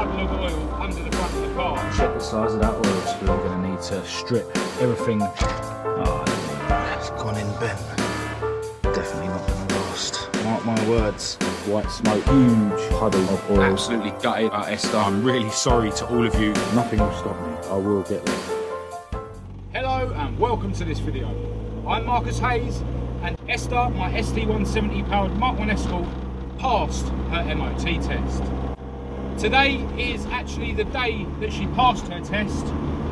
puddle of oil under the front of the car. Check the size of that oil spill. We're going to need to strip everything. Oh, it's gone in bent. Definitely not going to last. Mark my words. White smoke. Huge puddle of oil. Absolutely gutted about Esther. I'm really sorry to all of you. Nothing will stop me. I will get there. Hello and welcome to this video. I'm Marcus Hayes, and Esther, my ST170 powered Mk1 Escort, passed her MOT test. Today is actually the day that she passed her test,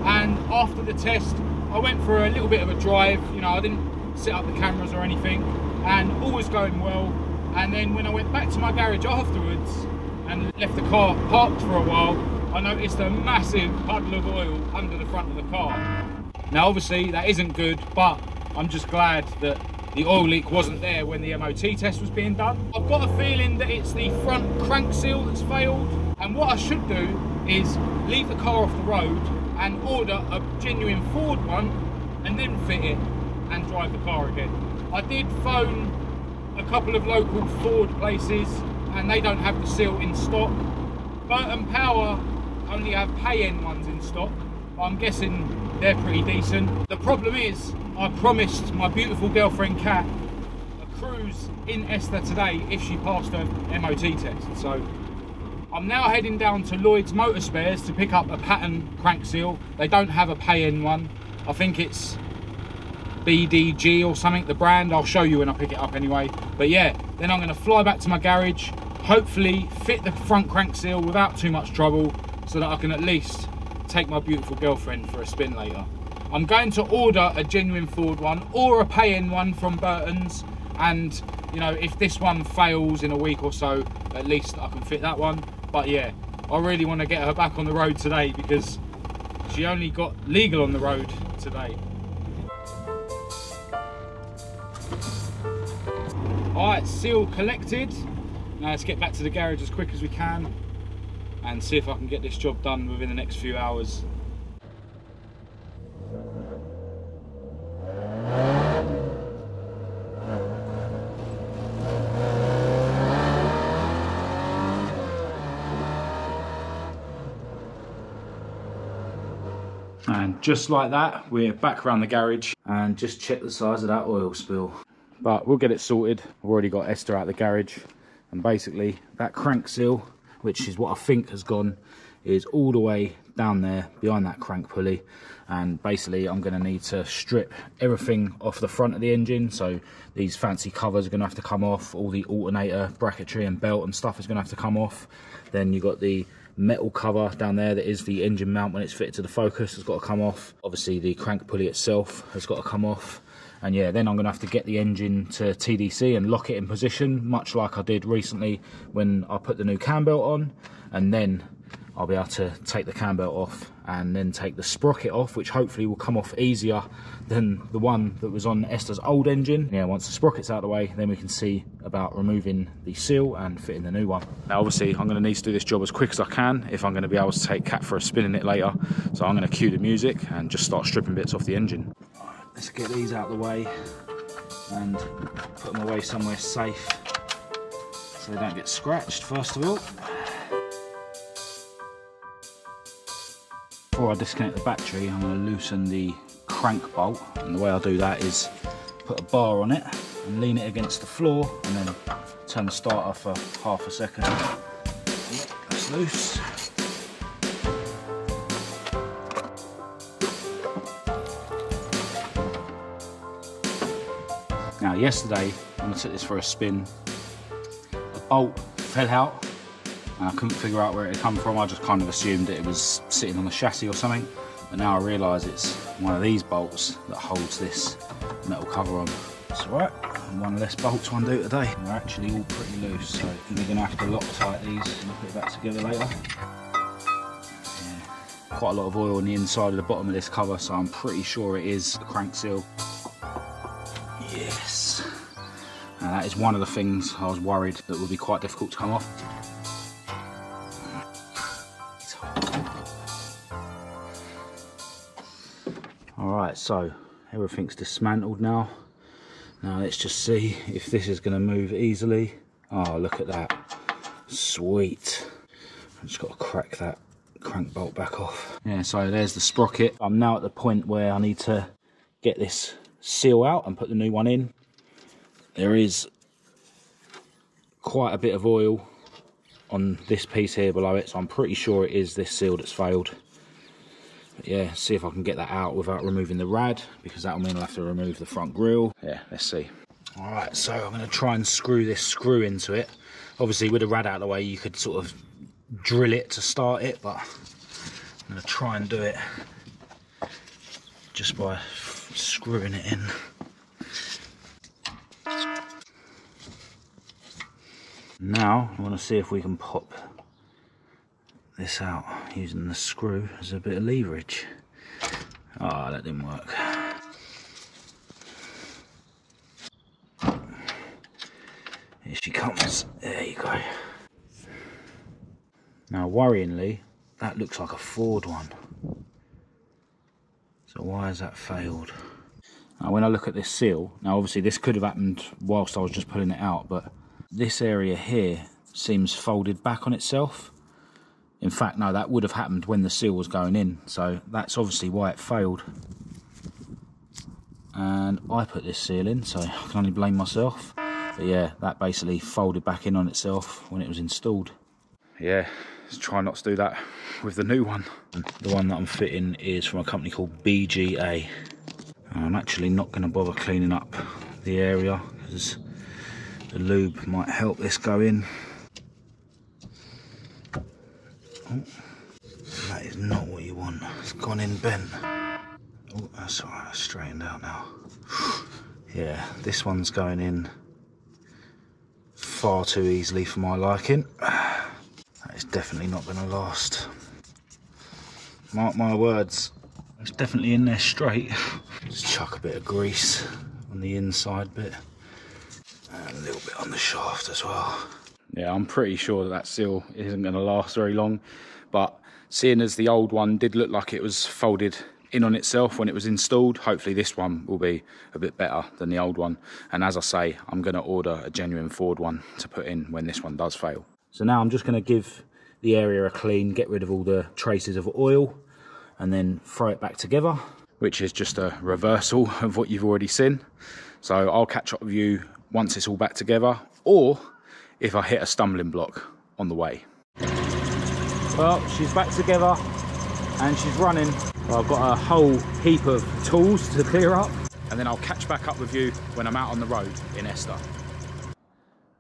and after the test I went for a little bit of a drive. You know, I didn't set up the cameras or anything, and all was going well. And then when I went back to my garage afterwards and left the car parked for a while, I noticed a massive puddle of oil under the front of the car. Now obviously that isn't good, but I'm just glad that the oil leak wasn't there when the MOT test was being done. I've got a feeling that it's the front crank seal that's failed, and what I should do is leave the car off the road and order a genuine Ford one and then fit it and drive the car again. I did phone a couple of local Ford places and they don't have the seal in stock. Burton Power only have pay-in ones in stock, but I'm guessing they're pretty decent. The problem is, I promised my beautiful girlfriend Kat a cruise in Esther today if she passed her MOT test. So I'm now heading down to Lloyd's Motor Spares to pick up a pattern crank seal. They don't have a pay-in one. I think it's BDG or something, the brand. I'll show you when I pick it up anyway. But yeah, then I'm going to fly back to my garage, hopefully fit the front crank seal without too much trouble, so that I can at least take my beautiful girlfriend for a spin later. I'm going to order a genuine Ford one or a pay-in one from Burton's, and you know, if this one fails in a week or so, at least I can fit that one. But yeah, I really want to get her back on the road today because she only got legal on the road today. Alright, seal collected. Now let's get back to the garage as quick as we can and see if I can get this job done within the next few hours. And just like that, we're back around the garage, and just check the size of that oil spill. But we'll get it sorted. I've already got Esther out the garage, and basically that crank seal, which is what I think has gone, is all the way down there behind that crank pulley. And basically I'm going to need to strip everything off the front of the engine. So these fancy covers are going to have to come off, all the alternator bracketry and belt and stuff is going to have to come off. Then you've got the metal cover down there that is the engine mount when it's fitted to the Focus, has got to come off. Obviously the crank pulley itself has got to come off. And yeah, then I'm going to have to get the engine to TDC and lock it in position, much like I did recently when I put the new cam belt on. And then I'll be able to take the cam belt off and then take the sprocket off, which hopefully will come off easier than the one that was on Esther's old engine. Yeah, once the sprocket's out of the way, then we can see about removing the seal and fitting the new one. Now obviously I'm going to need to do this job as quick as I can if I'm going to be able to take Kat for a spin in it later. So I'm going to cue the music and just start stripping bits off the engine. Let's get these out of the way and put them away somewhere safe so they don't get scratched first of all. Before I disconnect the battery, I'm going to loosen the crank bolt, and the way I do that is put a bar on it and lean it against the floor and then turn the starter for half a second. That's loose. Now yesterday, when I took this for a spin, the bolt fell out and I couldn't figure out where it had come from. I just kind of assumed that it was sitting on the chassis or something, but now I realise it's one of these bolts that holds this metal cover on. It's alright, one less bolt to undo today. They're actually all pretty loose, so we're going to have to Loctite these and put it back together later. Yeah, quite a lot of oil on the inside of the bottom of this cover, so I'm pretty sure it is the crank seal. Yes, and that is one of the things I was worried that would be quite difficult to come off. Alright, so everything's dismantled now. Now let's just see if this is going to move easily. Oh, look at that. Sweet. I've just got to crack that crank bolt back off. Yeah, so there's the sprocket. I'm now at the point where I need to get this seal out and put the new one in. There is quite a bit of oil on this piece here below it, so I'm pretty sure it is this seal that's failed. But yeah, see if I can get that out without removing the rad, because that'll mean I'll have to remove the front grille. Yeah, let's see. All right, so I'm going to try and screw this screw into it. Obviously, with the rad out of the way, you could sort of drill it to start it, but I'm going to try and do it just by screwing it in. Now I want to see if we can pop this out using the screw as a bit of leverage. Ah, that didn't work. Here she comes. There you go. Now worryingly, that looks like a Ford one. So why has that failed? Now when I look at this seal, now obviously this could have happened whilst I was just pulling it out, but this area here seems folded back on itself. In fact, no, that would have happened when the seal was going in, so that's obviously why it failed. And I put this seal in, so I can only blame myself. But yeah, that basically folded back in on itself when it was installed. Yeah, let's try not to do that with the new one. The one that I'm fitting is from a company called BGA. I'm actually not going to bother cleaning up the area because the lube might help this go in. Oh, that is not what you want. It's gone in bent. Oh, that's alright, that's straightened out now. Yeah, this one's going in far too easily for my liking. That is definitely not going to last. Mark my words, it's definitely in there straight. Just chuck a bit of grease on the inside bit. And a little bit on the shaft as well. Yeah, I'm pretty sure that seal isn't going to last very long, but seeing as the old one did look like it was folded in on itself when it was installed, hopefully this one will be a bit better than the old one. And as I say, I'm going to order a genuine Ford one to put in when this one does fail. So now I'm just going to give the area a clean, get rid of all the traces of oil, and then throw it back together, which is just a reversal of what you've already seen. So I'll catch up with you once it's all back together, or if I hit a stumbling block on the way. Well, she's back together and she's running. Well, I've got a whole heap of tools to clear up, and then I'll catch back up with you when I'm out on the road in Esther.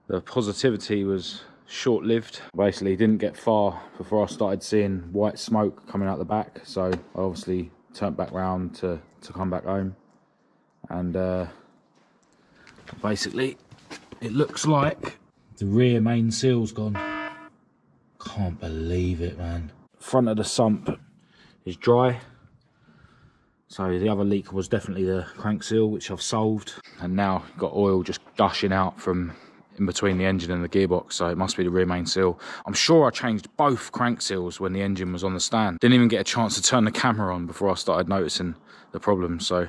The positivity was short-lived. Basically didn't get far before I started seeing white smoke coming out the back, so I obviously turned back round to come back home. And basically it looks like the rear main seal's gone. Can't believe it, man. Front of the sump is dry, so the other leak was definitely the crank seal, which I've solved, and now got oil just gushing out from in between the engine and the gearbox, so it must be the rear main seal. I'm sure I changed both crank seals when the engine was on the stand. Didn't even get a chance to turn the camera on before I started noticing the problem, so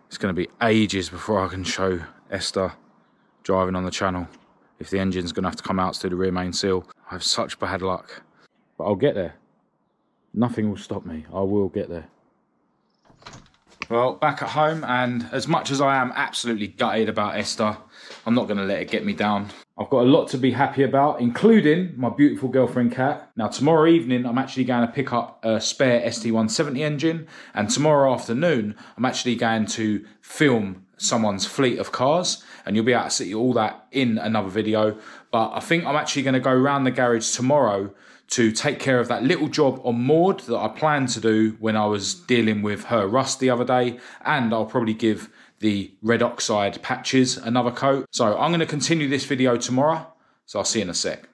it's going to be ages before I can show Esther driving on the channel if the engine's going to have to come out to do the rear main seal. I have such bad luck, but I'll get there. Nothing will stop me. I will get there. Well, back at home, and as much as I am absolutely gutted about Esther, I'm not going to let it get me down. I've got a lot to be happy about, including my beautiful girlfriend Kat. Now tomorrow evening I'm actually going to pick up a spare ST170 engine, and tomorrow afternoon I'm actually going to film someone's fleet of cars, and you'll be able to see all that in another video. But I think I'm actually going to go around the garage tomorrow to take care of that little job on Maud that I planned to do when I was dealing with her rust the other day, and I'll probably give the red oxide patches another coat. So I'm going to continue this video tomorrow, so I'll see you in a sec.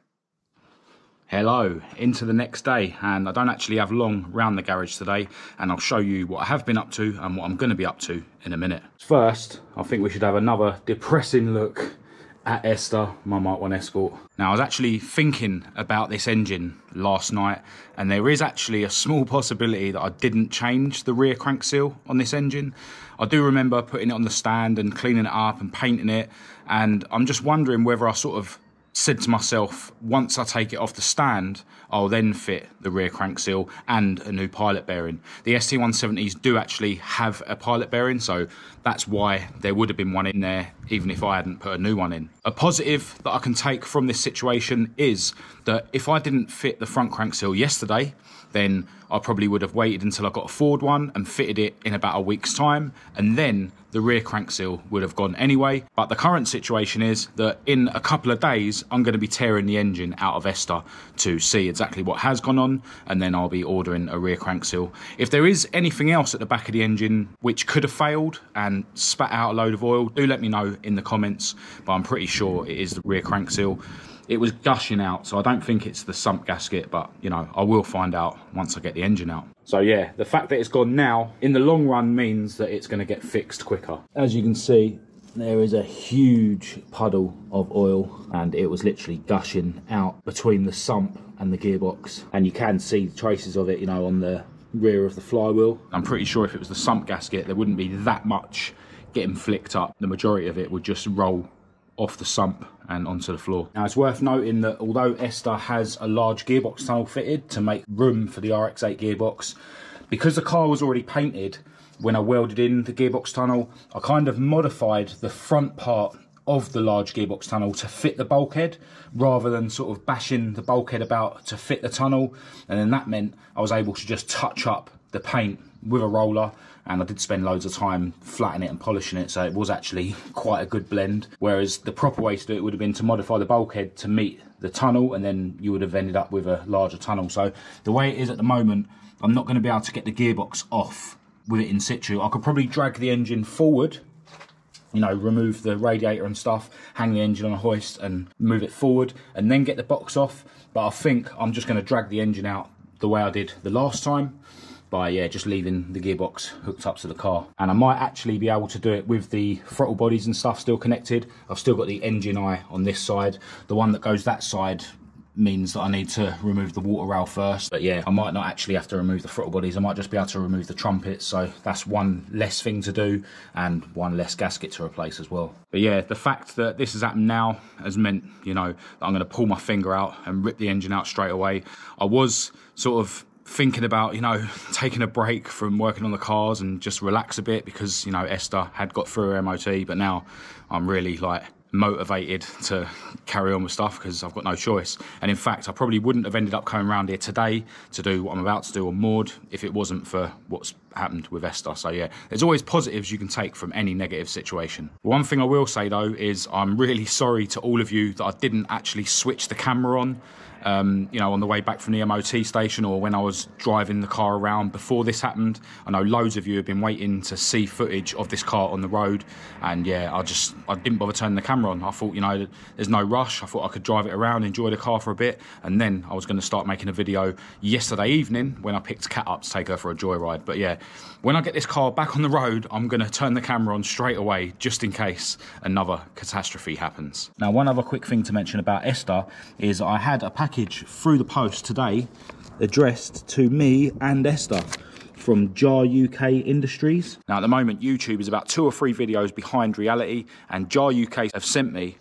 Hello, into the next day, and I don't actually have long round the garage today, and I'll show you what I have been up to and what I'm going to be up to in a minute. First, I think we should have another depressing look at Esther, my Mk1 Escort. Now, I was actually thinking about this engine last night, and there is actually a small possibility that I didn't change the rear crank seal on this engine. I do remember putting it on the stand and cleaning it up and painting it, and I'm just wondering whether I sort of said to myself, once I take it off the stand, I'll then fit the rear crank seal and a new pilot bearing. The ST170s do actually have a pilot bearing, so that's why there would have been one in there, even if I hadn't put a new one in. A positive that I can take from this situation is that if I didn't fit the front crank seal yesterday, then I probably would have waited until I got a Ford one and fitted it in about a week's time, and then the rear crank seal would have gone anyway. But the current situation is that in a couple of days, I'm going to be tearing the engine out of Esther to see exactly what has gone on, and then I'll be ordering a rear crank seal. If there is anything else at the back of the engine which could have failed and spat out a load of oil, do let me know in the comments, but I'm pretty sure it is the rear crank seal. It was gushing out, so I don't think it's the sump gasket, but, you know, I will find out once I get the engine out. So, yeah, the fact that it's gone now, in the long run, means that it's going to get fixed quicker. As you can see, there is a huge puddle of oil, and it was literally gushing out between the sump and the gearbox. And you can see traces of it, you know, on the rear of the flywheel. I'm pretty sure if it was the sump gasket, there wouldn't be that much getting flicked up. The majority of it would just roll off the sump and onto the floor. Now, it's worth noting that although Esther has a large gearbox tunnel fitted to make room for the RX-8 gearbox, because the car was already painted when I welded in the gearbox tunnel, I kind of modified the front part of the large gearbox tunnel to fit the bulkhead, rather than sort of bashing the bulkhead about to fit the tunnel. And then that meant I was able to just touch up the paint with a roller, and I did spend loads of time flattening it and polishing it, so it was actually quite a good blend. Whereas the proper way to do it would have been to modify the bulkhead to meet the tunnel, and then you would have ended up with a larger tunnel. So the way it is at the moment, I'm not going to be able to get the gearbox off with it in situ. I could probably drag the engine forward, you know, remove the radiator and stuff, hang the engine on a hoist and move it forward, and then get the box off. But I think I'm just going to drag the engine out the way I did the last time, by, yeah, just leaving the gearbox hooked up to the car. And I might actually be able to do it with the throttle bodies and stuff still connected. I've still got the engine eye on this side. The one that goes that side means that I need to remove the water rail first. But yeah, I might not actually have to remove the throttle bodies. I might just be able to remove the trumpets. So that's one less thing to do and one less gasket to replace as well. But yeah, the fact that this has happened now has meant, you know, that I'm going to pull my finger out and rip the engine out straight away. I was sort of thinking about, you know, taking a break from working on the cars and just relax a bit, because, you know, Esther had got through her MOT, but now I'm really like motivated to carry on with stuff because I've got no choice. And in fact, I probably wouldn't have ended up coming around here today to do what I'm about to do on Maud if it wasn't for what's happened with Esther. So yeah, there's always positives you can take from any negative situation. One thing I will say though is I'm really sorry to all of you that I didn't actually switch the camera on, you know, on the way back from the MOT station, or when I was driving the car around before this happened. I know loads of you have been waiting to see footage of this car on the road, and yeah, I didn't bother turning the camera on. I thought, you know, there's no rush. I thought I could drive it around, enjoy the car for a bit, and then I was going to start making a video yesterday evening when I picked Kat up to take her for a joyride. But yeah, when I get this car back on the road, I'm going to turn the camera on straight away, just in case another catastrophe happens. Now, one other quick thing to mention about Esther is I had a package through the post today addressed to me and Esther from Jar UK Industries. Now, at the moment, YouTube is about 2 or 3 videos behind reality, and Jar UK have sent me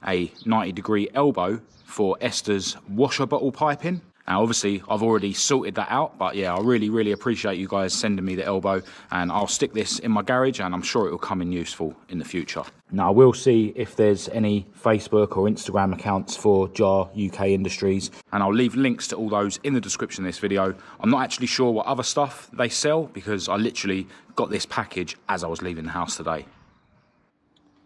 a 90-degree elbow for Esther's washer bottle piping. Now, obviously, I've already sorted that out, but yeah, I really appreciate you guys sending me the elbow, and I'll stick this in my garage, and I'm sure it will come in useful in the future. Now, I will see if there's any Facebook or Instagram accounts for Jar UK Industries, and I'll leave links to all those in the description of this video. I'm not actually sure what other stuff they sell, because I literally got this package as I was leaving the house today.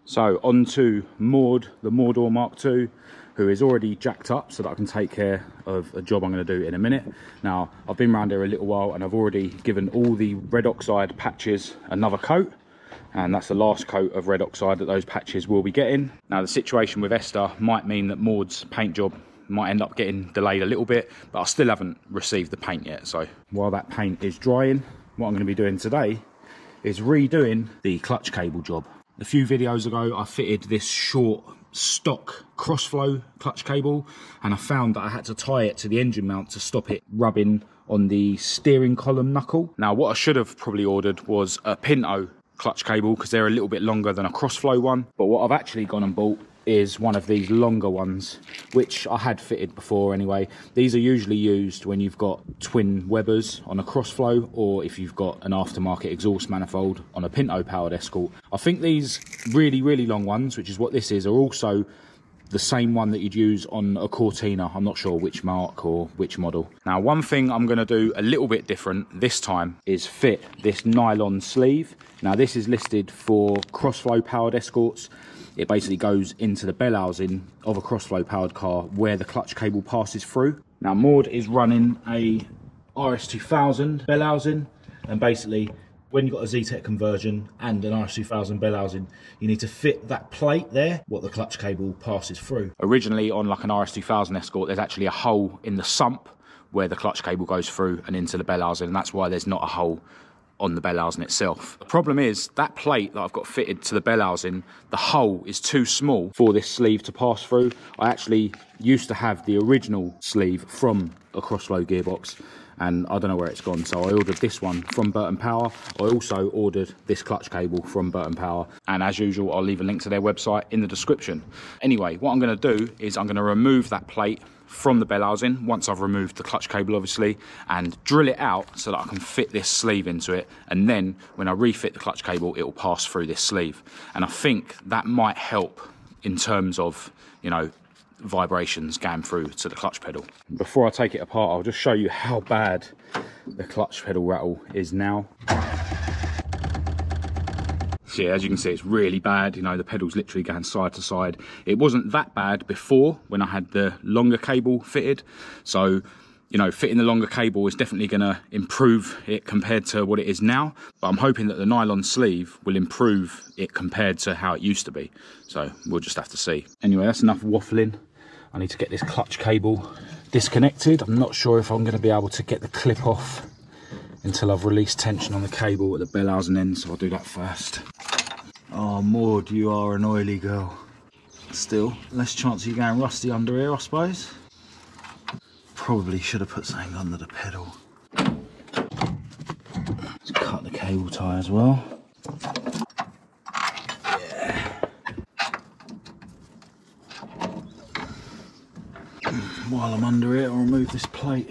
So, on to Maud, the Mordor Mark II, who is already jacked up so that I can take care of a job I'm going to do in a minute. Now, I've been around here a little while, and I've already given all the red oxide patches another coat, and that's the last coat of red oxide that those patches will be getting. Now, the situation with Esther might mean that Maud's paint job might end up getting delayed a little bit, but I still haven't received the paint yet. So while that paint is drying, what I'm going to be doing today is redoing the clutch cable job. A few videos ago, I fitted this short stock crossflow clutch cable, and I found that I had to tie it to the engine mount to stop it rubbing on the steering column knuckle. Now, what I should have probably ordered was a Pinto clutch cable, because they're a little bit longer than a crossflow one. But what I've actually gone and bought is one of these longer ones, which I had fitted before anyway. These are usually used when you've got twin Webbers on a crossflow, or if you've got an aftermarket exhaust manifold on a Pinto powered Escort. I think these really, really long ones, which is what this is, are also the same one that you'd use on a Cortina. I'm not sure which mark or which model. Now, one thing I'm going to do a little bit different this time is fit this nylon sleeve. Now, this is listed for crossflow powered Escorts. It basically goes into the bell housing of a crossflow powered car where the clutch cable passes through. Now, Maud is running a RS2000 bell housing, and basically when you've got a Z-Tech conversion and an RS2000 bell housing, you need to fit that plate there, what the clutch cable passes through. Originally on like an RS2000 Escort, there's actually a hole in the sump where the clutch cable goes through and into the bell housing, and that's why there's not a hole on the bell housing itself. The problem is that plate that I've got fitted to the bell housing, the hole is too small for this sleeve to pass through. I actually used to have the original sleeve from a crossflow gearbox, and I don't know where it's gone, so I ordered this one from Burton Power. I also ordered this clutch cable from Burton Power, and as usual I'll leave a link to their website in the description. Anyway, what I'm going to do is I'm going to remove that plate from the bell housing once I've removed the clutch cable obviously, and drill it out so that I can fit this sleeve into it, and then when I refit the clutch cable it will pass through this sleeve, and I think that might help in terms of, you know, vibrations going through to the clutch pedal. Before I take it apart, I'll just show you how bad the clutch pedal rattle is now. So yeah, as you can see, it's really bad. You know, the pedal's literally going side to side. It wasn't that bad before when I had the longer cable fitted. So, you know, fitting the longer cable is definitely going to improve it compared to what it is now. But I'm hoping that the nylon sleeve will improve it compared to how it used to be. So we'll just have to see. Anyway, that's enough waffling. I need to get this clutch cable disconnected. I'm not sure if I'm going to be able to get the clip off until I've released tension on the cable at the bell housing end, so I'll do that first. Oh, Maud, you are an oily girl. Still, less chance of you going rusty under here, I suppose. Probably should have put something under the pedal. Let's cut the cable tie as well. Yeah. While I'm under it, I'll remove this plate.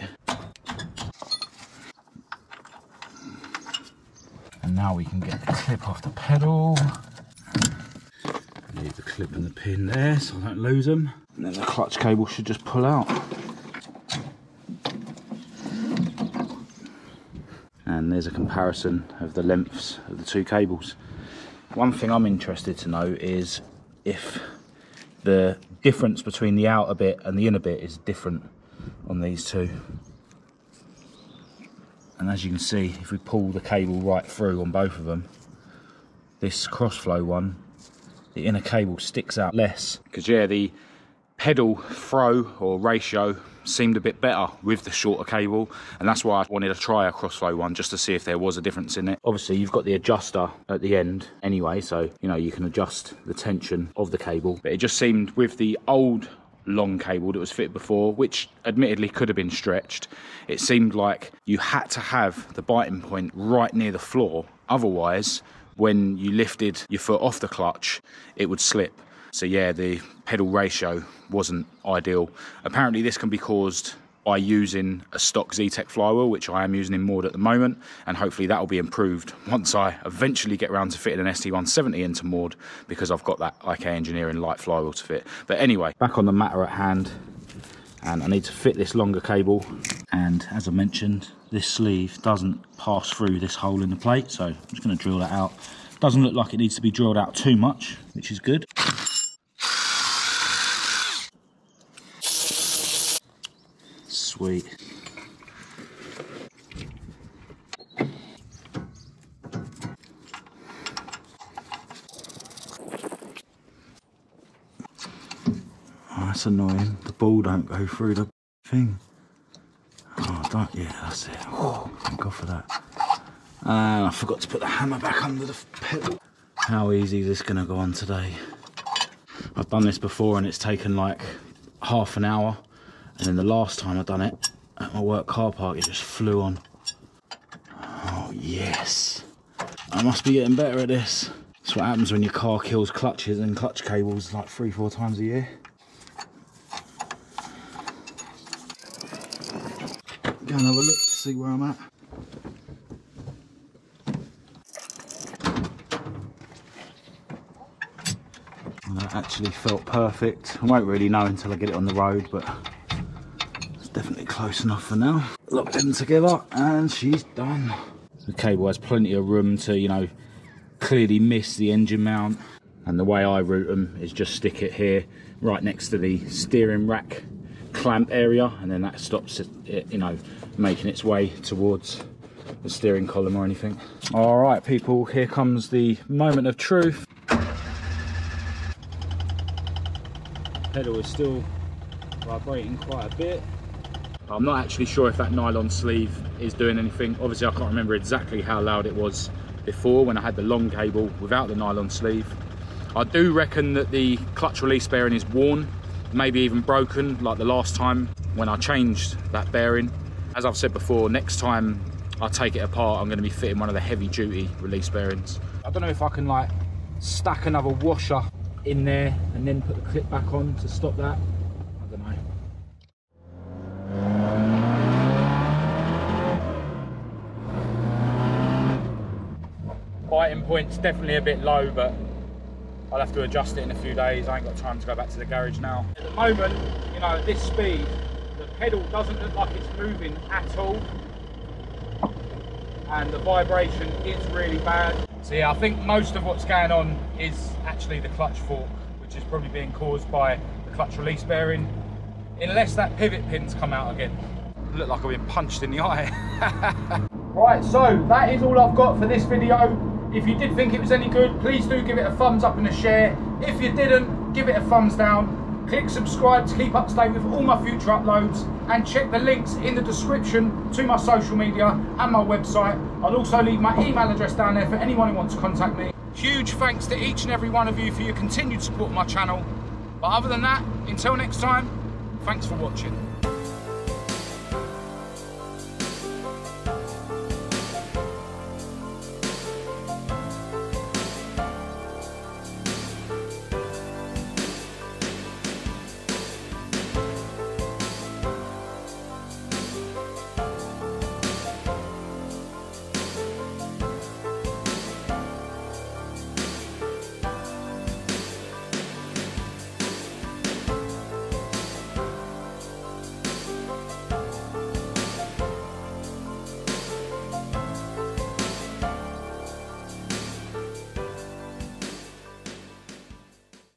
And now we can get the clip off the pedal. Leave the clip and the pin there so I don't lose them. And then the clutch cable should just pull out. And there's a comparison of the lengths of the two cables. One thing I'm interested to know is if the difference between the outer bit and the inner bit is different on these two. And as you can see, if we pull the cable right through on both of them, this crossflow one, the inner cable sticks out less. Because yeah, the pedal throw or ratio seemed a bit better with the shorter cable, and that's why I wanted to try a crossflow one just to see if there was a difference in it. Obviously you've got the adjuster at the end anyway, so you know you can adjust the tension of the cable, but it just seemed with the old long cable that was fitted before, which admittedly could have been stretched, it seemed like you had to have the biting point right near the floor, otherwise when you lifted your foot off the clutch it would slip. So yeah, the pedal ratio wasn't ideal. Apparently this can be caused by using a stock Z-Tech flywheel, which I am using in Maud at the moment, and hopefully that will be improved once I eventually get around to fitting an ST170 into Maud, because I've got that IK Engineering light flywheel to fit. But anyway, back on the matter at hand, and I need to fit this longer cable, and as I mentioned, this sleeve doesn't pass through this hole in the plate, so I'm just going to drill that out. Doesn't look like it needs to be drilled out too much, which is good. Sweet. Oh, that's annoying. The ball don't go through the thing. Oh, don't. Yeah, that's it. Oh, thank God for that. And I forgot to put the hammer back under the pedal. How easy is this going to go on today? I've done this before and it's taken like half an hour. And then the last time I done it at my work car park, it just flew on. Oh yes, I must be getting better at this. That's what happens when your car kills clutches and clutch cables like 3-4 times a year. Go and have a look to see where I'm at. And that actually felt perfect. I won't really know until I get it on the road, but it's definitely close enough for now. Lock them together and she's done. The cable has plenty of room to, you know, clearly miss the engine mount. And the way I route them is just stick it here right next to the steering rack clamp area, and then that stops it, you know, making its way towards the steering column or anything. All right, people, here comes the moment of truth. Pedal is still vibrating quite a bit. I'm not actually sure if that nylon sleeve is doing anything. Obviously, I can't remember exactly how loud it was before when I had the long cable without the nylon sleeve. I do reckon that the clutch release bearing is worn, maybe even broken, like the last time when I changed that bearing. As I've said before, next time I take it apart, I'm going to be fitting one of the heavy duty release bearings. I don't know if I can like stack another washer in there and then put the clip back on to stop that. I don't know. Biting point's definitely a bit low, but I'll have to adjust it in a few days. I ain't got time to go back to the garage now. At the moment, you know, at this speed, the pedal doesn't look like it's moving at all. And the vibration is really bad. So yeah, I think most of what's going on is actually the clutch fork, which is probably being caused by the clutch release bearing. Unless that pivot pin's come out again. Look like I've been punched in the eye. Right, so that is all I've got for this video. If you did think it was any good, please do give it a thumbs up and a share. If you didn't, give it a thumbs down. Click subscribe to keep up to date with all my future uploads, and check the links in the description to my social media and my website. I'll also leave my email address down there for anyone who wants to contact me. Huge thanks to each and every one of you for your continued support of my channel. But other than that, until next time, thanks for watching.